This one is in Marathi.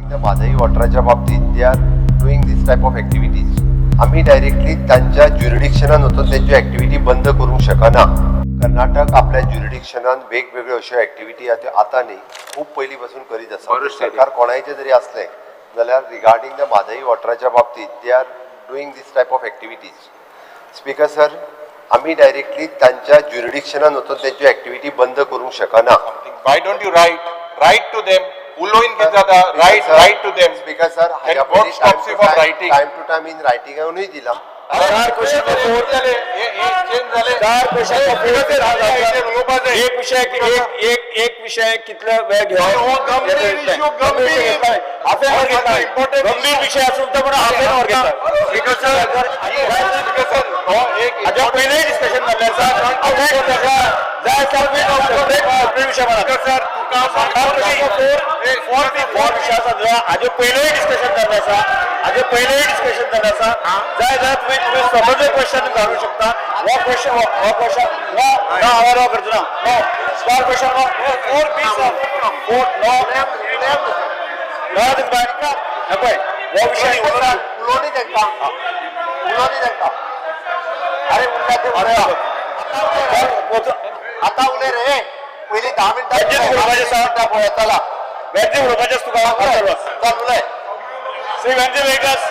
त्या म्हादई वॉटराच्या बाबतीत they are doing this type of activities. आम्ही डायरेक्टली त्यांच्या ज्युरिडिक्शनान वचून त्यांची एक्टिविटी बंद करूंक शकना. कर्नाटक आपल्या ज्युरिडिक्शनान वेगवेगळ्यो अश्यो एक्टिविटी आता न्ही खूप पयलीं पासून करीत आसा. सरकार कोणायचे जरी असलें जाल्यार रिगार्डिंग द म्हादई वॉटराच्या बाबतीत they are doing this type of activities. Speaker sir, आम्ही डायरेक्टली त्यांच्या ज्युरिडिक्शनान वचून त्यांची एक्टिविटी बंद करूंक शकना. Why don't you write to them? उलोवन कितें जाता? Write to them. Speaker sir, And what stops you from writing? Time to time in रायटिंगानूय दिला. चार क्वेश्चन झाले. चार क्वेश्चन एक विषय कितल्या वेळ घेऊन गंभीर विषय असून तर हाफ एन आवर घेतात. पहिलेही डिस्कशन पहिलेही डिस्कशन करण्याचा जाय जाय तुम्ही समजले क्वेश्चन घालू शकता. वो क्वेश्चन ना आवाज करतो ना नो star question no 4 piece of 4 नो राहत बायका नको वो विषय उलोनी देखता. अरे उन्हा आता उले रे पहिली 10 मिनिटात चला वैद्य तुका चालू श्री वैद्य वेगस